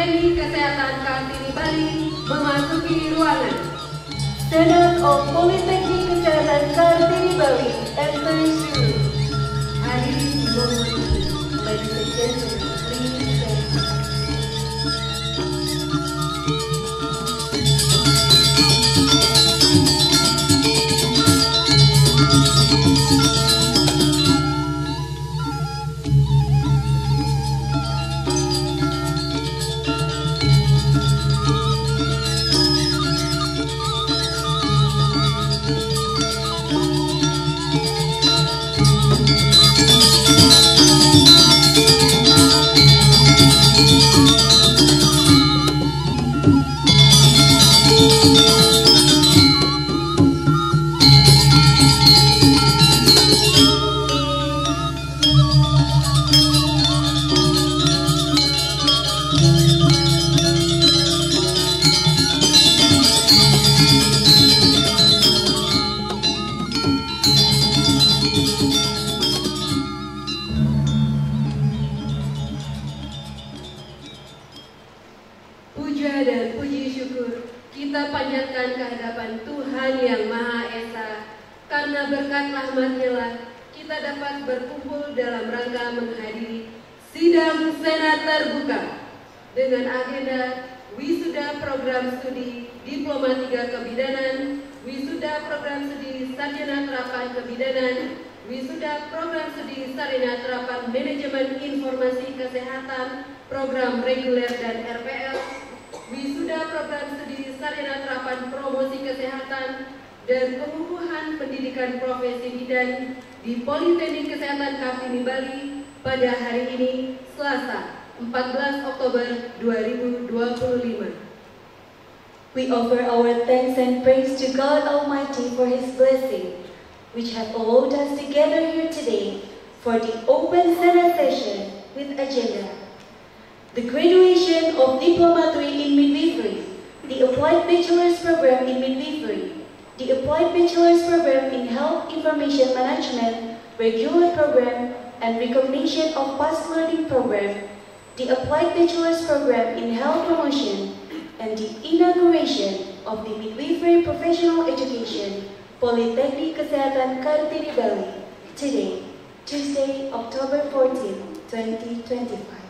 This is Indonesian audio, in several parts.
Politeknik Kesehatan Kartini Bali memasuki ruangan. Senat of Politeknik Kesehatan Kartini Bali enters room. Hadirin dihormati, ladies and gentlemen, please stand. Puja dan puji syukur kita panjatkan kehadapan Tuhan Yang Maha Esa, karena berkat rahmat-Nya lah kita dapat berkumpul dalam rangka menghadiri sidang Senat terbuka dengan agenda wisuda program studi Diploma 3 Kebidanan, wisuda program studi Sarjana Terapan Kebidanan, wisuda program studi Sarjana Terapan Manajemen Informasi Kesehatan, program reguler dan RPL, wisuda program studi Sarjana Terapan Promosi Kesehatan dan pengukuhan pendidikan profesi bidan di Politeknik Kesehatan Kartini Bali pada hari ini, Selasa, 14 Oktober 2025. We offer our thanks and praise to God Almighty for His blessing, which have allowed us to gather here today for the open Senate session with agenda: the graduation of Diploma 3 in Midwifery, the Applied Bachelor's Program in Midwifery, the Applied Bachelor's Program in Health Information Management, Regular Program, and Recognition of Past Learning Program, the Applied Bachelor's Program in Health Promotion, and the inauguration of the Midwifery Professional Education, Politeknik Kesehatan Kartini Bali, today, Tuesday, October 14, 2025.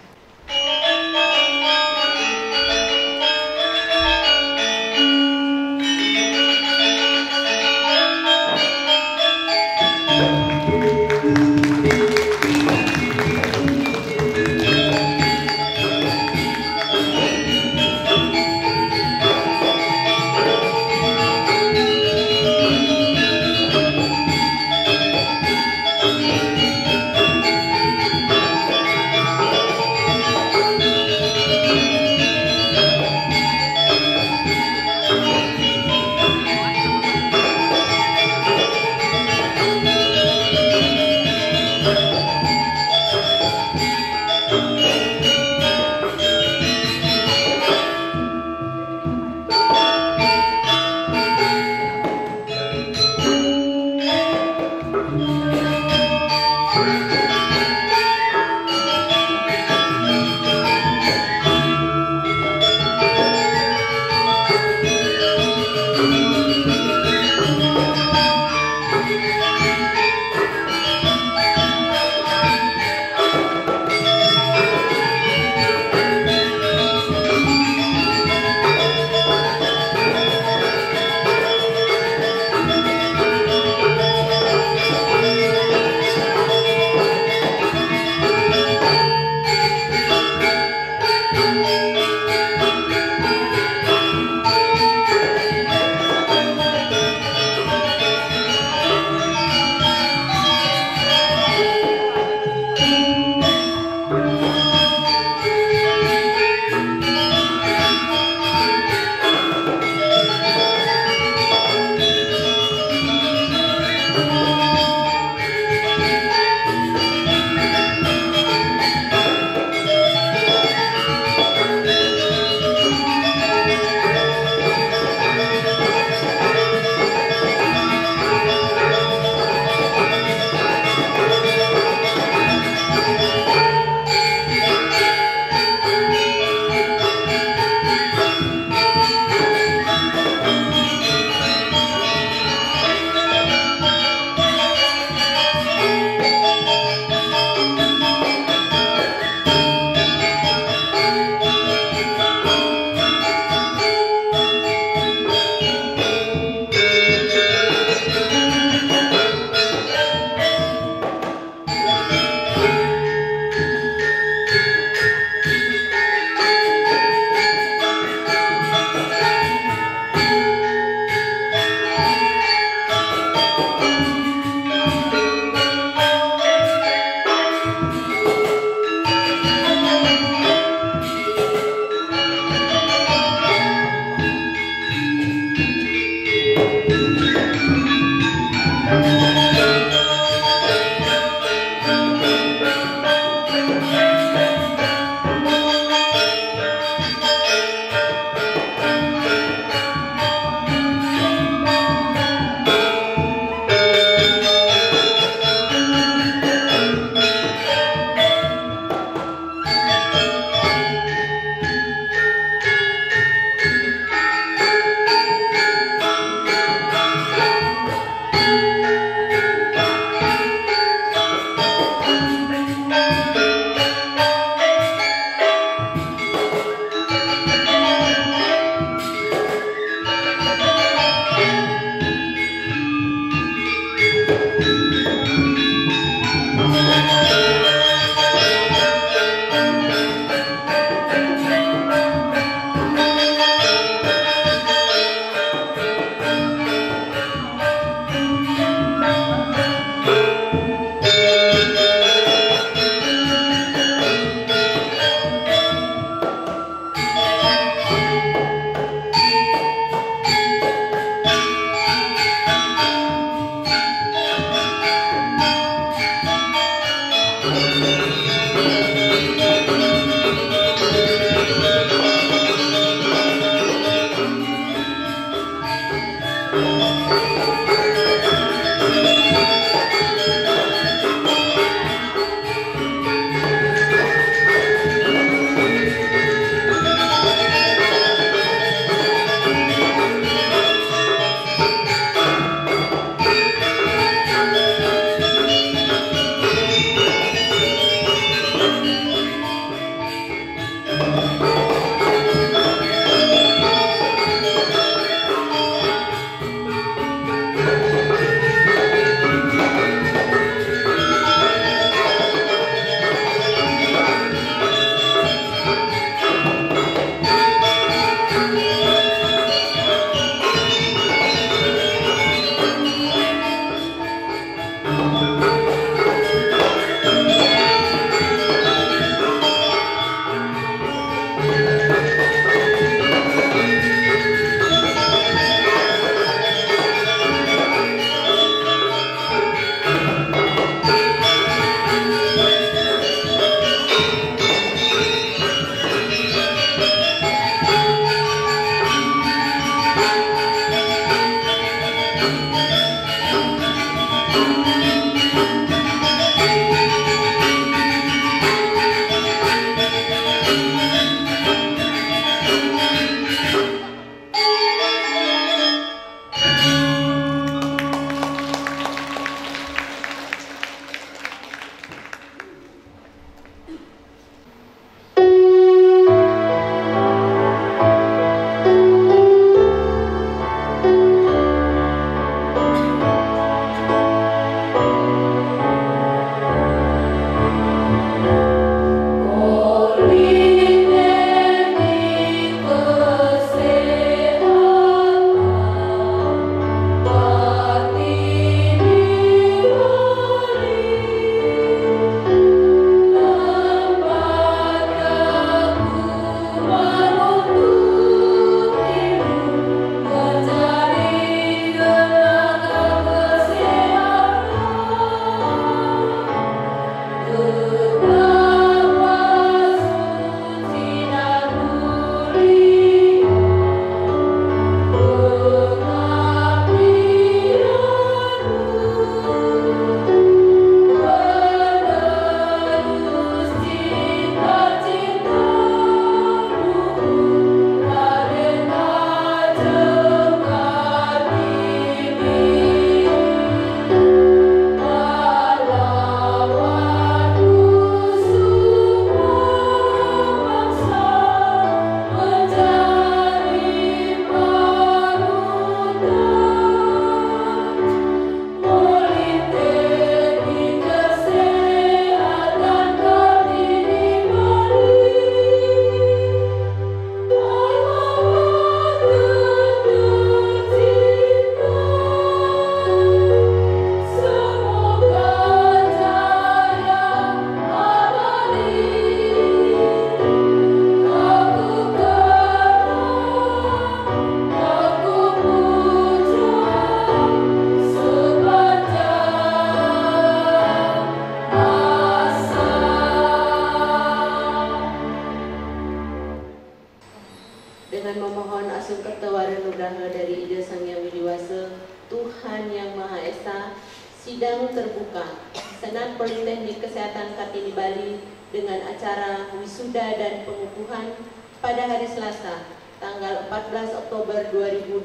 Maha Esa, sidang terbuka Senat Politeknik Kesehatan Kartini Bali dengan acara wisuda dan pengukuhan pada hari Selasa, tanggal 14 Oktober 2025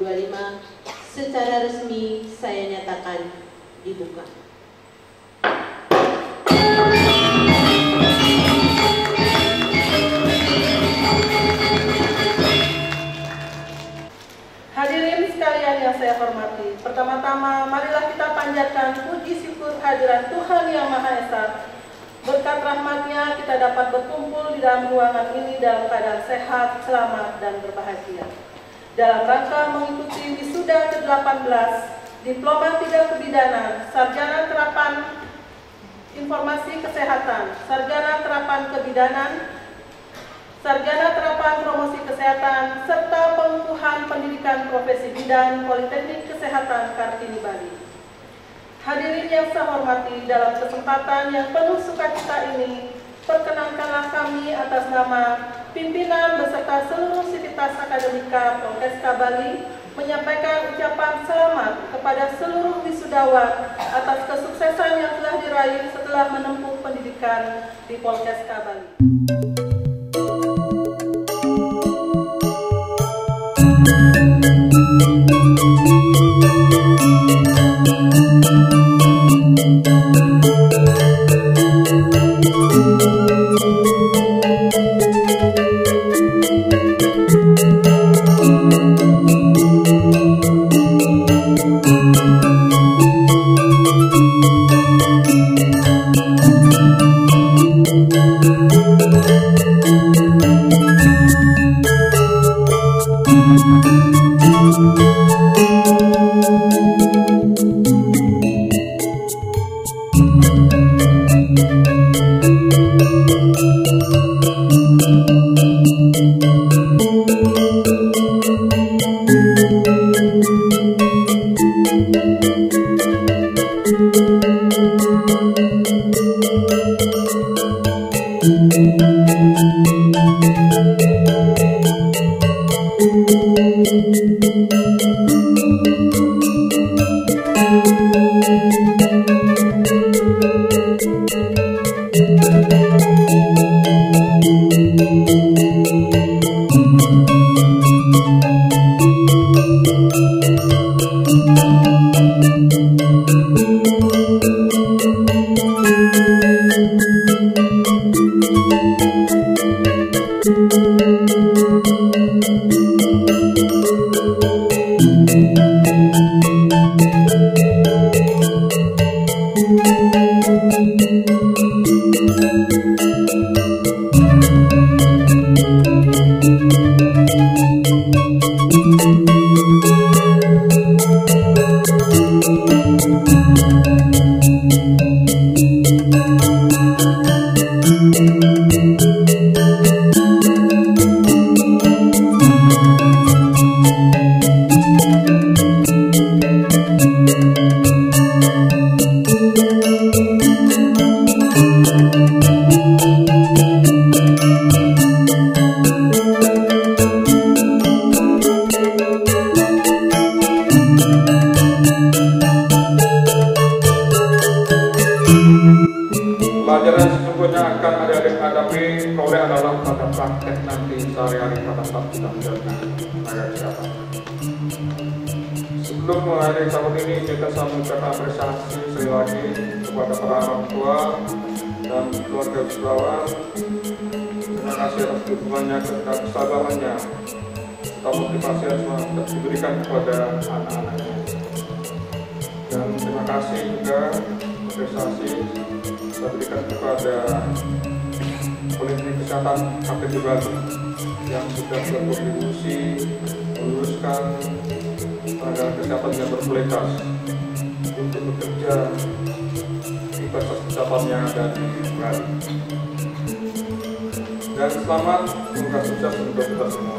secara resmi saya nyatakan dibuka. Hadirin sekalian yang saya hormati, pertama-tama marilah kita panjatkan puji syukur hadirat Tuhan Yang Maha Esa. Berkat rahmat-Nya kita dapat berkumpul di dalam ruangan ini dalam keadaan sehat, selamat, dan berbahagia. Dalam rangka mengikuti wisuda ke-18, Diploma 3 Kebidanan, Sarjana Terapan Informasi Kesehatan, Sarjana Terapan Kebidanan, Sarjana Terapan Promosi Kesehatan, serta pengukuhan pendidikan profesi bidan Politeknik Kesehatan Kartini Bali. Hadirin yang saya hormati, dalam kesempatan yang penuh sukacita ini, perkenankanlah kami atas nama pimpinan beserta seluruh sivitas akademika Polteska Bali menyampaikan ucapan selamat kepada seluruh wisudawan atas kesuksesan yang telah diraih setelah menempuh pendidikan di Polteska Bali. Pelajaran sesungguhnya akan adik-adik hadapi oleh adalah pada praktek nanti sehari-hari pada saat kita menjalani tenaga kesehatan. Sebelum mengakhiri tahun ini, kita saya mengucapkan apresiasi sekali lagi kepada para orang tua dan keluarga wisudawan. Terima kasih atas dukungannya dan kesabarannya serta motivasi yang telah diberikan kepada anak-anaknya. Dan terima kasih juga apresiasi kita berikan kepada Politeknik Kesehatan Kartini Bali yang sudah berkontribusi meluluskan tenaga kesehatan yang berkualitas untuk bekerja di fasilitas kesehatan yang ada di Bali. Dan selamat, semoga sukses untuk kita semua.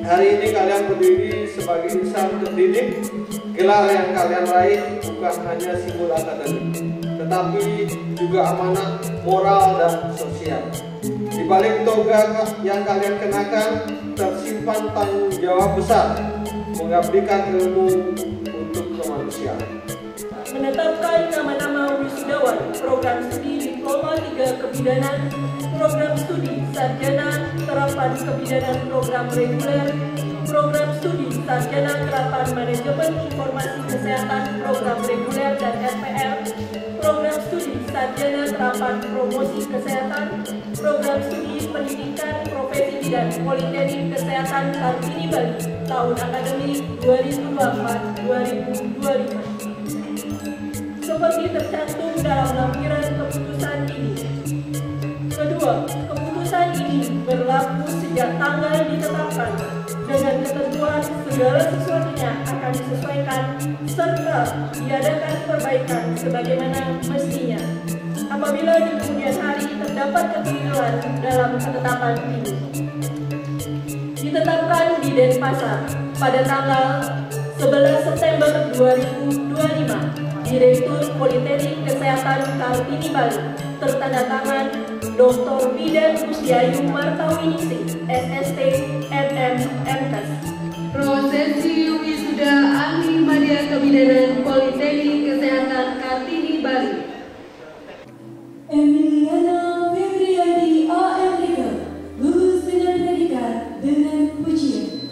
Hari ini kalian berdiri sebagai insan terdidik. Gelar yang kalian raih bukan hanya simbol akademik, tetapi juga amanah moral dan sosial. Di balik toga yang kalian kenakan tersimpan tanggung jawab besar mengabdikan ilmu untuk kemanusiaan. Indonesia. Menetapkan nama-nama wisudawan program studi Diploma 3 Kebidanan, program studi Sarjana Terapan Kebidanan Program Reguler, program studi Sarjana Terapan Manajemen Informasi Kesehatan Program Reguler dan SPL, program studi Sarjana Terapan Promosi Kesehatan, program studi Pendidikan Profesi Bidan Politeknik Kesehatan Kartini Bali tahun akademik 2024-2025. Seperti tercantum dalam lampiran keputusan ini. Kedua, keputusan ini berlaku sejak tanggal ditetapkan dengan ketentuan segala sesuatunya akan disesuaikan serta diadakan perbaikan sebagaimana mestinya. Apabila di kemudian hari terdapat kekeliruan dalam ketetapan ini. Ditetapkan di Denpasar pada tanggal 11 September 2025. Direktur Politeknik Kesehatan Kartini Bali, tertanda tangan Dr. Bidan Kusyayu Martawiningsih, SST, MM, MKes. Prosesi wisuda ahli media kebidanan Politeknik Kesehatan Kartini Bali. Emiliana Febriadi AMK, lulus dengan predikat dengan pujian.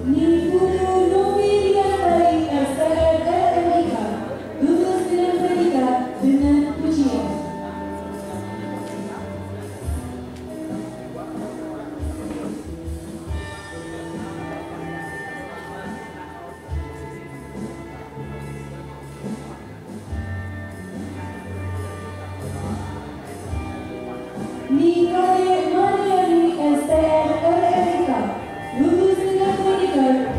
Nicole Mariani STR Erika, lulus dengan predikat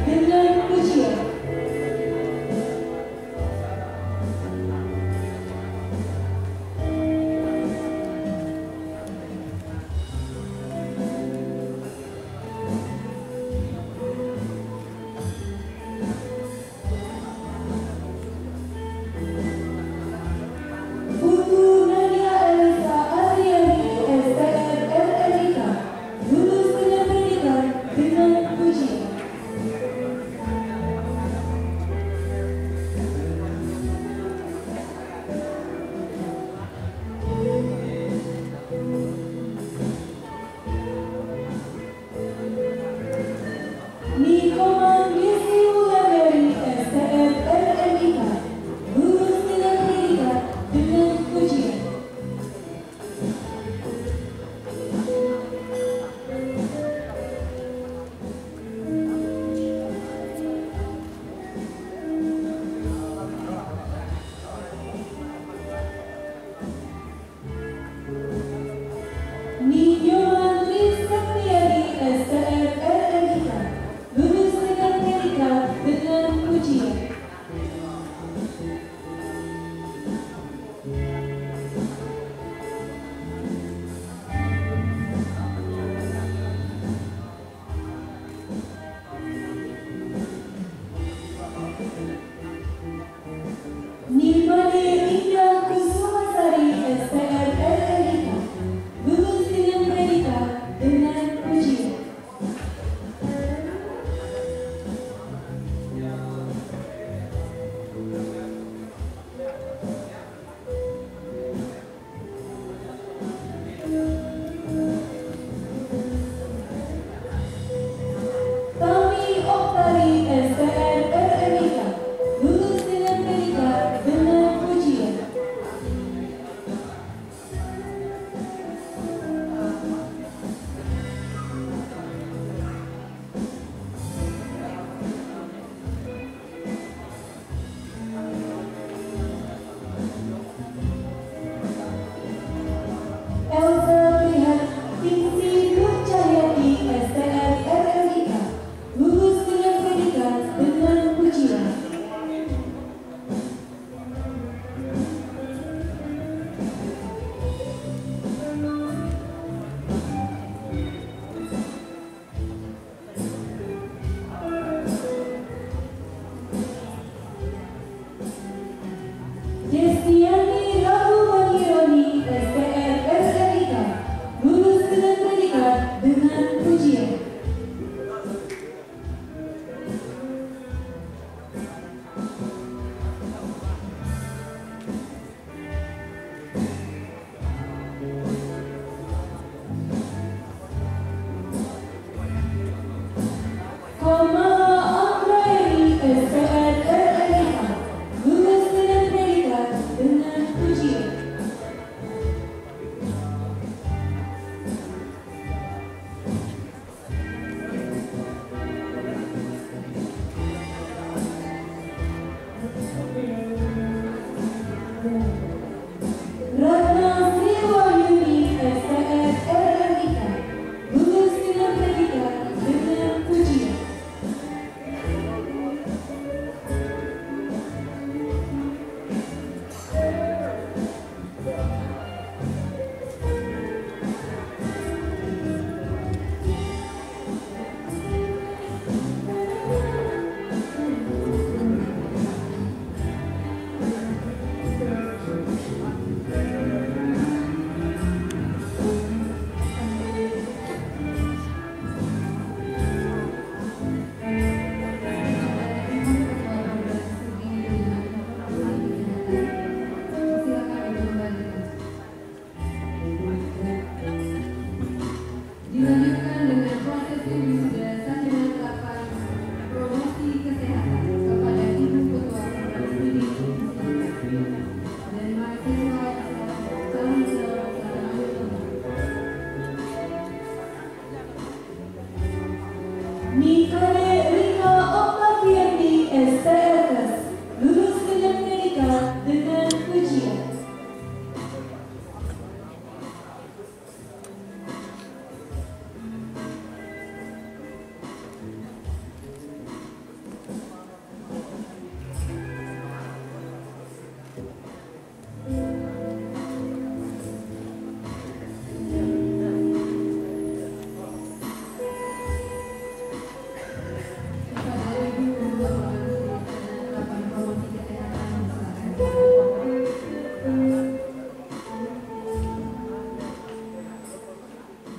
Mikale Rika Oktaviani STLS, lulus dengan predikat dengan pujian.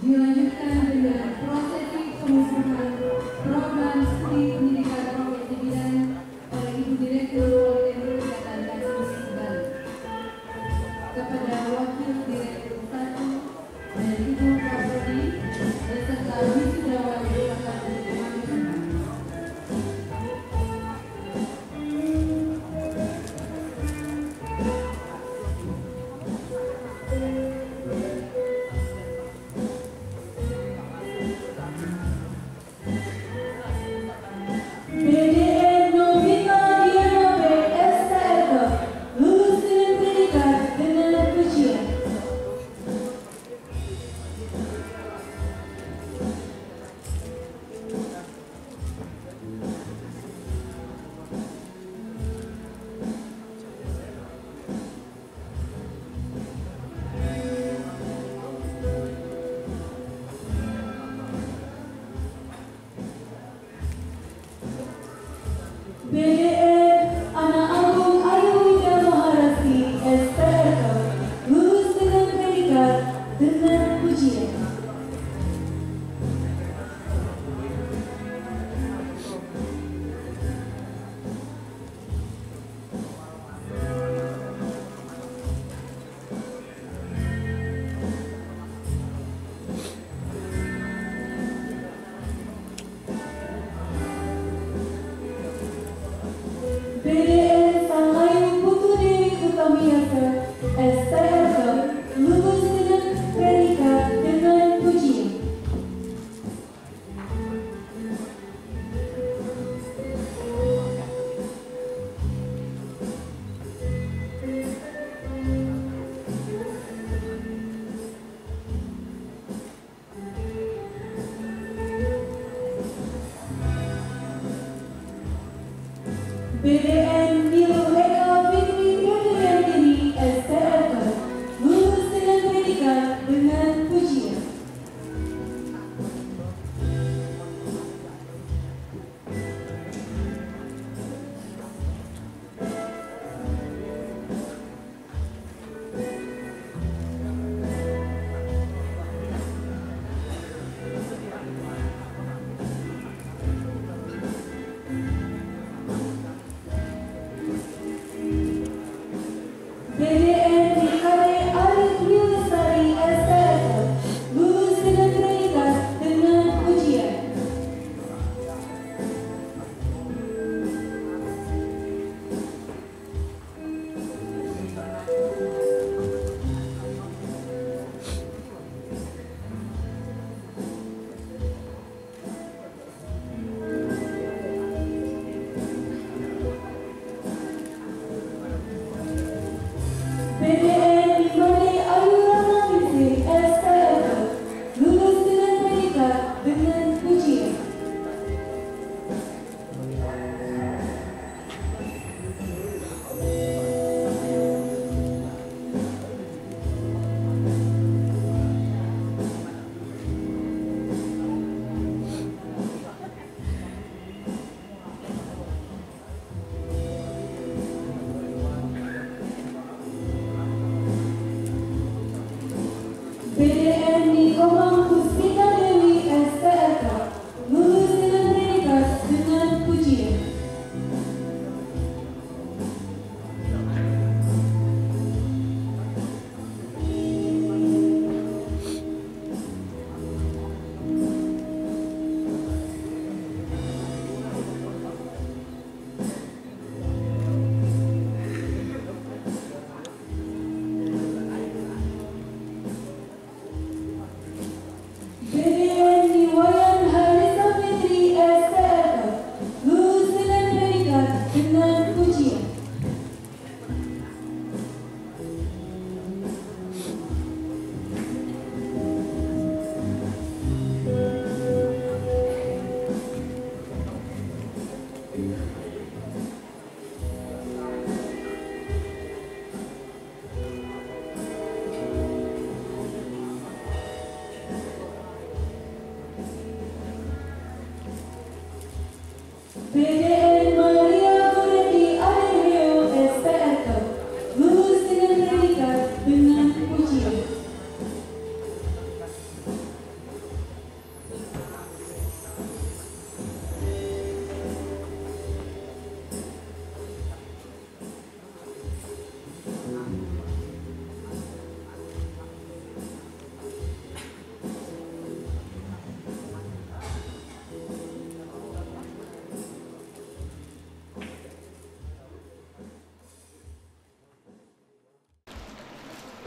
Dilanjutkan dengan prosesi pengukuhan program studi pendidikan Provinsi Bidan oleh Ibu Direktur Politeknik Ikatan dan Musik Bali. Kepada Wakil Direktur 1 dan Ibu Kapolri beserta wisudawan silakan diamankan. BDN Novita Dianobe STLK, lulus dengan predikat dengan pujian. BDN Anak Agung Ayuwida Maharasi STLK, lulus dengan predikat dengan pujian. BDN Sangayu Putu Dewi Utamiasa STLK, lulus dengan predikat dengan pujian. BDN Nilu Eka Fitri Pradayantini STLK, lulus dengan predikat dengan pujian.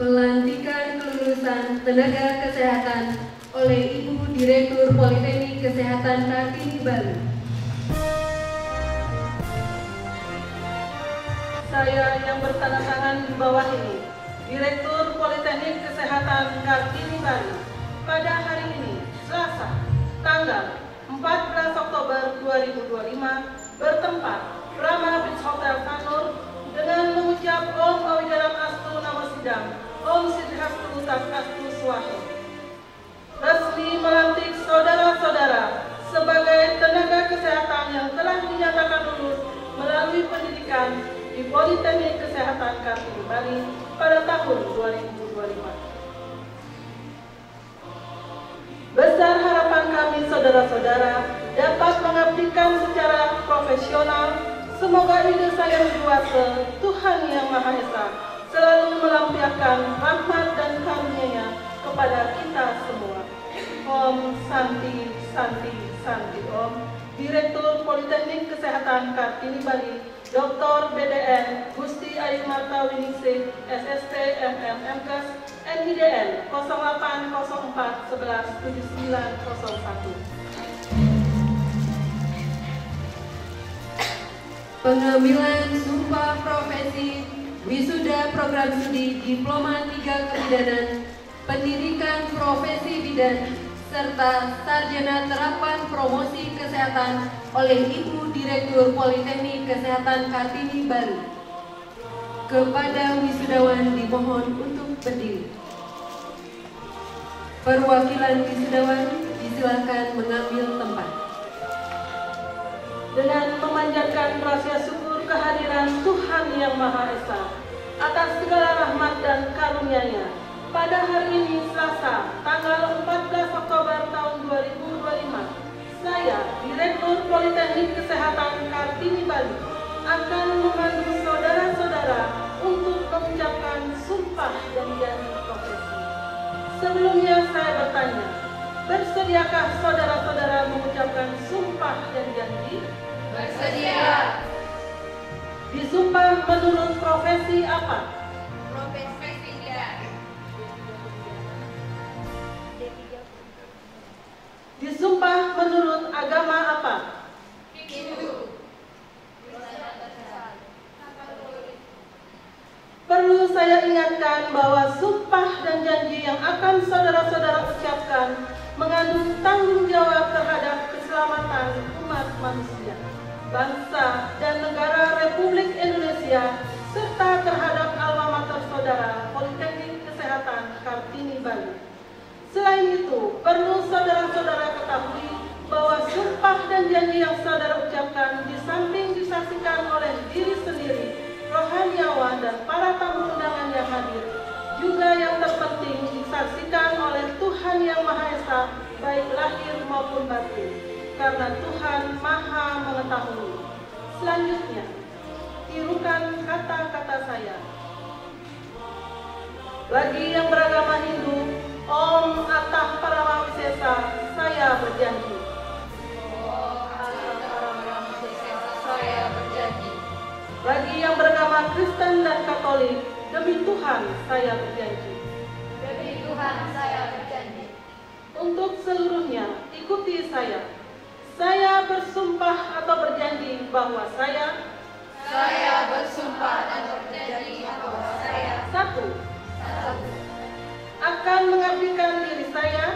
Pelantikan kelulusan tenaga kesehatan oleh Ibu Direktur Politeknik Kesehatan Kartini Bali. Saya yang bertanda tangan di bawah ini, Direktur Politeknik Kesehatan Kartini Bali, pada hari ini, Selasa, tanggal 14 Oktober 2025, bertempat Brahma Beach Hotel Sanur, dengan mengucap Om Awijaram Astu Namo Sidam, Om Siddhastu Takastu Swaha. Resmi melantik saudara-saudara sebagai tenaga kesehatan yang telah dinyatakan lulus melalui pendidikan di Politeknik Kesehatan Kartini Bali pada tahun 2025. Besar harapan kami saudara-saudara dapat mengabdikan secara profesional. Semoga ide saya berkuasa Tuhan Yang Maha Esa selalu melampiaskan rahmat dan karunia-Nya kepada kita semua. Om Santi Santi Santi Om. Direktur Politeknik Kesehatan Kartini Bali, Dr. BDN Gusti Ayu Marta Winingsih, SST MMMKes, NIDN 0804 11 7901. Pengambilan sumpah profesi wisuda program studi Diploma 3 Kebidanan, Pendidikan Profesi Bidan, serta Sarjana Terapan Promosi Kesehatan oleh Ibu Direktur Politeknik Kesehatan Kartini Bali. Kepada wisudawan dimohon untuk berdiri. Perwakilan wisudawan disilakan mengambil tempat. Dengan memanjatkan rasa syukur kehadiran Tuhan Yang Maha Esa atas segala rahmat dan karunia-Nya, pada hari ini Selasa, tanggal 14 Oktober tahun 2025, saya, Direktur Politeknik Kesehatan Kartini Bali, akan memandu saudara-saudara untuk mengucapkan sumpah dan janji profesi. Sebelumnya saya bertanya, bersediakah saudara-saudara mengucapkan sumpah dan janji? Bersedia. Disumpah menurut profesi apa? Profesi bidan. Disumpah menurut agama apa? Hindu. Perlu saya ingatkan bahwa sumpah dan janji yang akan saudara-saudara ucapkan mengandung tanggung jawab terhadap keselamatan umat manusia, bangsa dan negara Republik Indonesia, serta terhadap alma mater saudara Politeknik Kesehatan Kartini Bali. Selain itu, perlu saudara-saudara ketahui bahwa sumpah dan janji yang saudara ucapkan di samping disaksikan oleh diri sendiri, rohaniawan dan para tamu undangan yang hadir, juga yang terpenting disaksikan oleh Tuhan Yang Maha Esa, baik lahir maupun batin, karena Tuhan Maha Mengetahui. Selanjutnya, tirukan kata-kata saya. Bagi yang beragama Hindu, Om Atah Paramawisesa, saya berjanji. Om Atah Paramawisesa, saya berjanji. Bagi yang beragama Kristen dan Katolik, demi Tuhan saya berjanji. Demi Tuhan saya berjanji. Untuk seluruhnya, ikuti saya. Saya bersumpah atau berjanji bahwa saya bersumpah dan berjanji bahwa saya satu, akan mengabdikan diri saya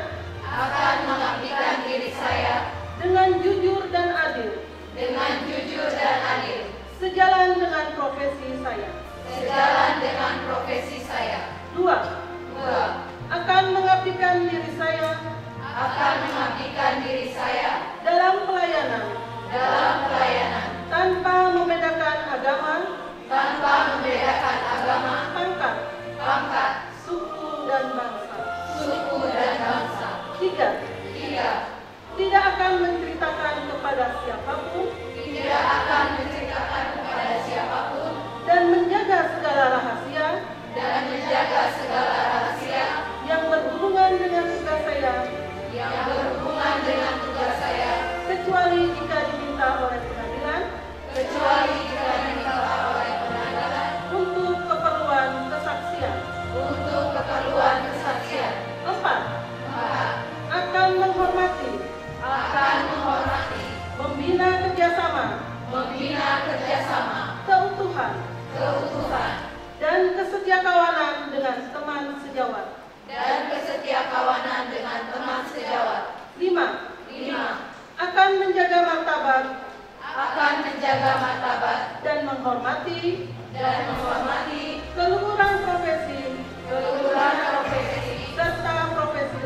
dengan jujur dan adil sejalan dengan profesi saya. Dua, akan mengabdikan diri saya dalam pelayanan tanpa membedakan agama, pangkat, suku dan bangsa. Tiga, tidak akan menceritakan kepada siapapun dan menjaga segala rahasia yang berhubungan dengan tugas saya, kecuali jika diminta oleh pengadilan untuk keperluan kesaksian. kerjasama, keutuhan, dan kesetiakawanan dengan teman sejawat. 5. Akan menjaga martabat dan menghormati keluhuran profesi serta profesi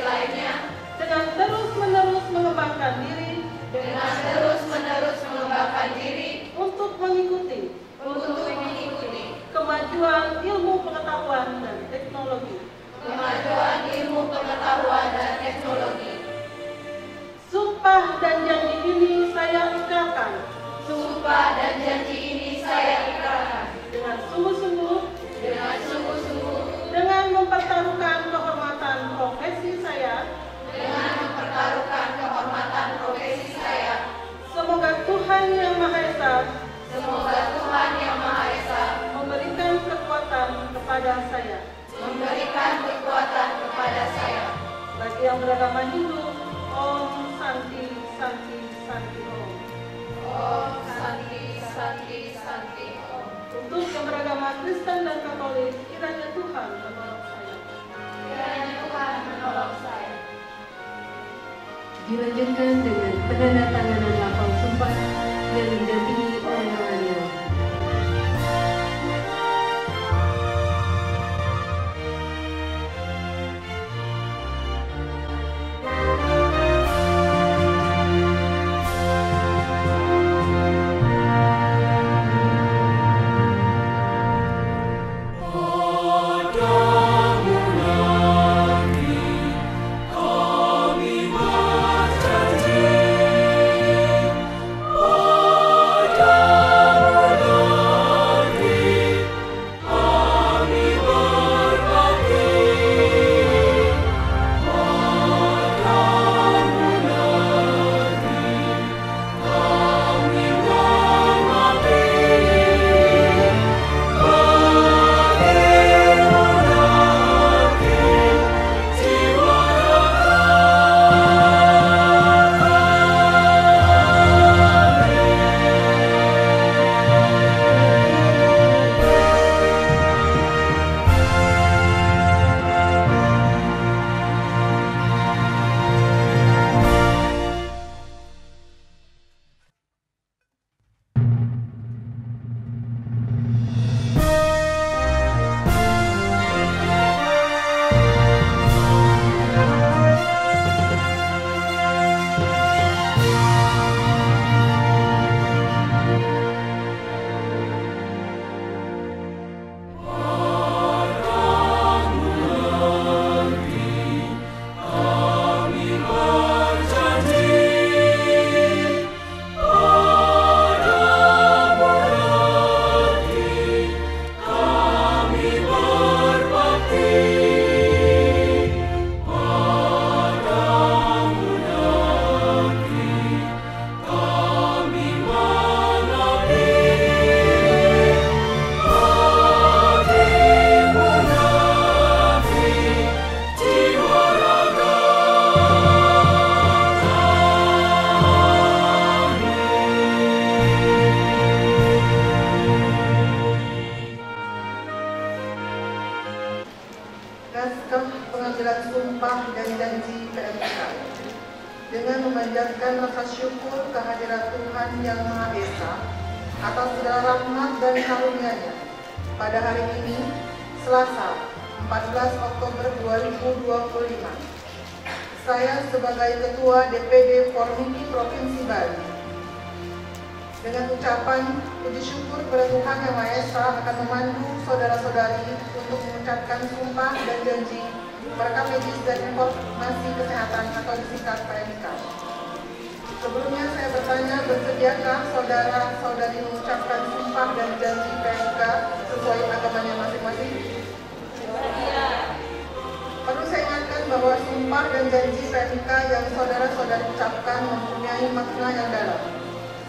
lainnya dengan terus-menerus mengembangkan diri untuk mengikuti kemajuan ilmu pengetahuan dan teknologi. Sumpah dan janji ini saya ikrarkan dengan sungguh-sungguh dengan mempertaruhkan kehormatan profesi saya. Semoga Tuhan Yang Maha Esa memberikan kekuatan kepada saya. Bagi yang beragama Hindu, Om Santi Santi Santi Om. Untuk yang beragama Kristen dan Katolik, kiranya Tuhan menolong saya. Dilanjutkan dengan penandatanganan lafal sumpah yang didampingi oleh Rohaniawan. dengan memanjatkan rasa syukur kehadirat Tuhan Yang Maha Esa atas segala rahmat dan karunia-Nya. Pada hari ini, Selasa, 14 Oktober 2025, saya sebagai Ketua DPD Formiki Provinsi Bali, dengan ucapan puji syukur kepada Tuhan Yang Maha Esa akan memandu saudara-saudari untuk mengucapkan sumpah dan janji mereka medis dan informasi kesehatan atau disingkat PMK. Sebelumnya saya bertanya, bersediakah saudara-saudari mengucapkan sumpah dan janji PMK sesuai agamanya masing-masing? Perlu saya ingatkan bahwa sumpah dan janji PMK yang saudara-saudari ucapkan mempunyai makna yang dalam.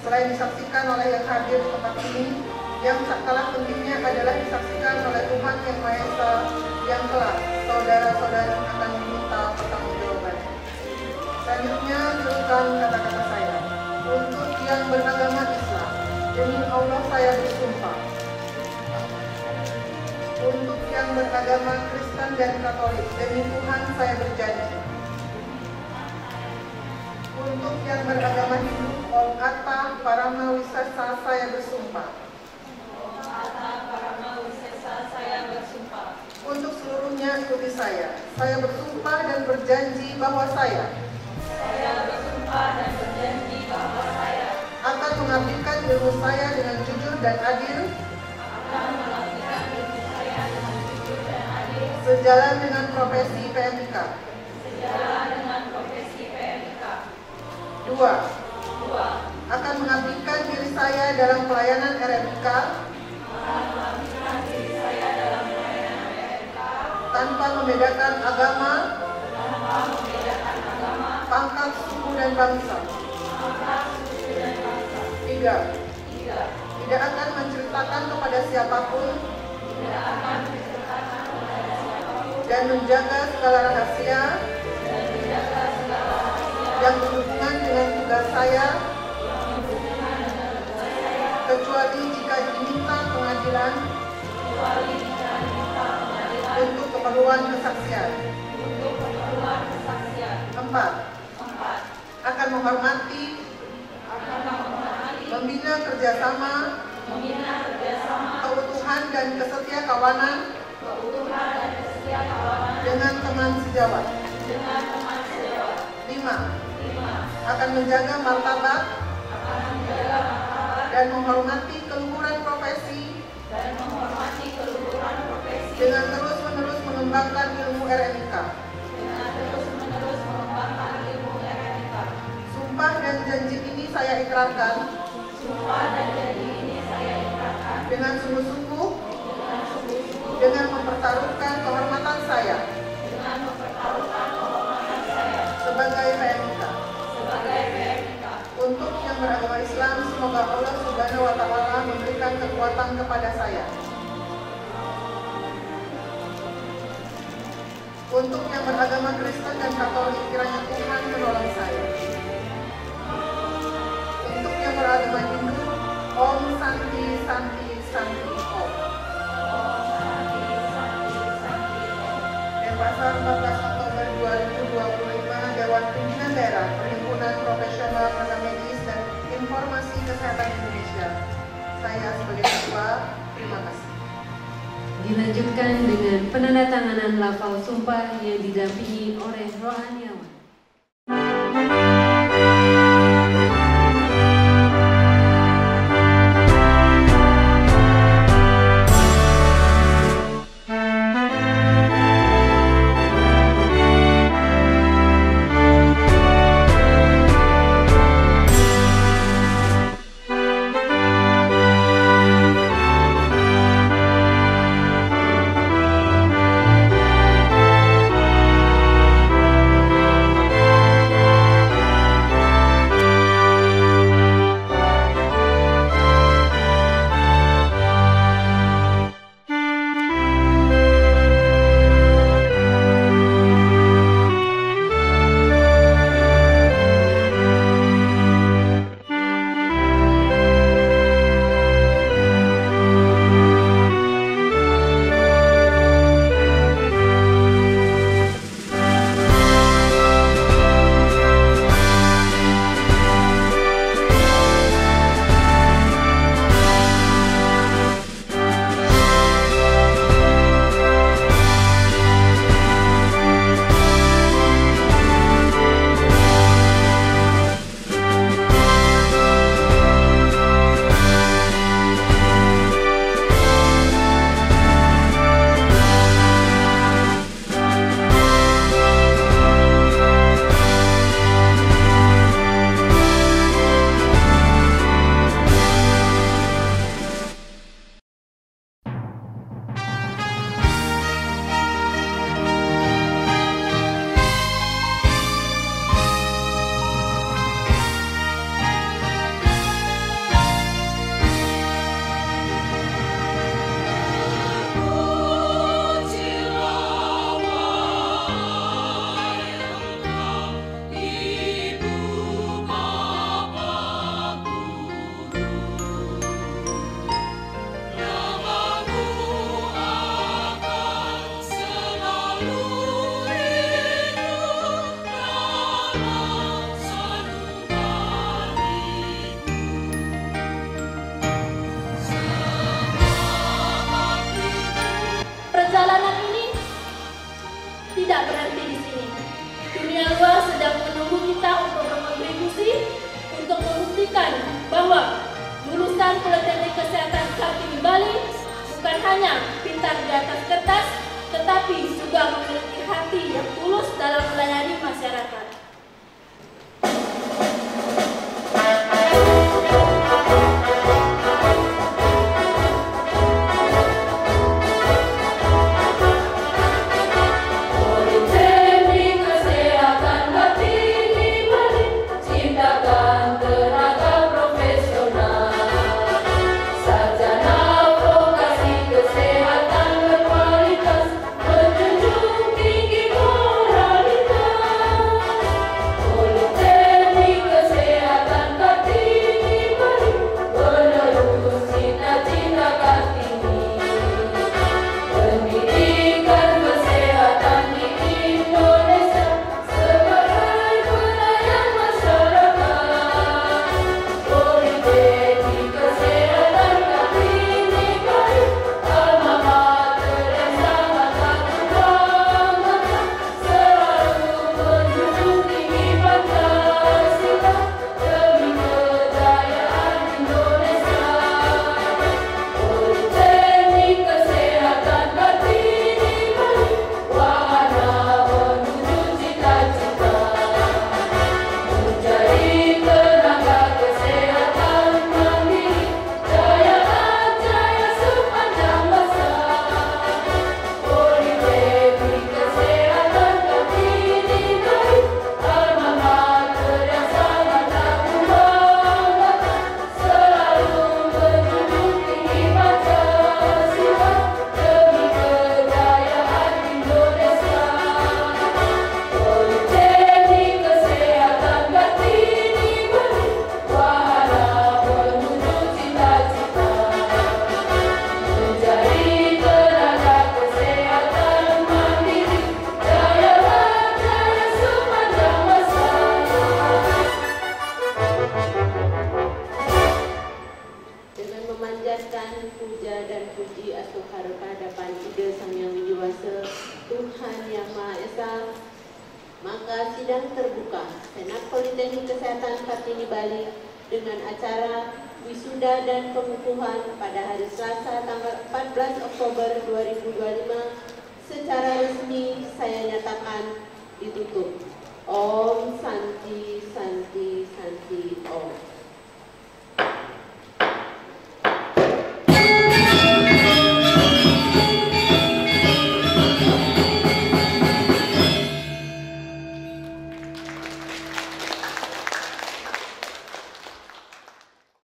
Selain disaksikan oleh yang hadir di tempat ini, yang tak kalah pentingnya adalah disaksikan oleh Tuhan Yang Maha Esa yang kelak saudara-saudari akan diminta pertanggungjawaban. Selanjutnya, teruskan kata-kata saya. Untuk yang bernama Demi Allah saya bersumpah. Untuk yang beragama Kristen dan Katolik, demi Tuhan saya berjanji. Untuk yang beragama Hindu, Om Atta Paramawisesa saya bersumpah. Untuk seluruhnya ikuti saya. Saya bersumpah dan berjanji bahwa saya akan mengabdikan ilmu saya dengan jujur dan adil, sejalan dengan profesi PMIK. 2. Akan mengabdikan diri saya dalam pelayanan RMIK tanpa membedakan agama, pangkat, suku, dan bangsa. 3. Tidak akan menceritakan kepada siapapun dan menjaga segala rahasia yang berhubungan dengan tugas saya, kecuali jika diminta pengadilan untuk keperluan kesaksian. 4. Akan menghormati, membina kerjasama, keutuhan dan kesetiakawanan dengan teman sejawat. 5. Akan menjaga martabat dan menghormati keluhuran profesi dengan terus-menerus mengembangkan ilmu RMIK. Sumpah dan janji ini saya ikrarkan dengan sungguh-sungguh, dengan mempertaruhkan kehormatan saya sebagai PMIK. Untuk yang beragama Islam, semoga Allah Subhanahu wa Ta'ala memberikan kekuatan kepada saya. Untuk yang beragama Kristen dan Katolik, kiranya Tuhan menolong saya. Untuk yang beragama Hindu, Om Santi Santi Santi Om. Denpasar 14 Oktober 2025, Dewan Pimpinan Daerah Perhimpunan Profesional Tenaga Medis dan Informasi Kesehatan Indonesia. Saya sebagai ketua, terima kasih. Dilanjutkan dengan penandatanganan lafal sumpah yang didampingi oleh rohaniawan. bahwa lulusan Politeknik Kesehatan Kartini Bali bukan hanya pintar di atas kertas, tetapi juga memiliki hati yang tulus dalam melayani masyarakat. Maka sidang terbuka Senat Politeknik Kesehatan Kartini Bali dengan acara wisuda dan pengukuhan pada hari Selasa tanggal 14 Oktober 2025 secara resmi saya nyatakan ditutup. Om Santi Santi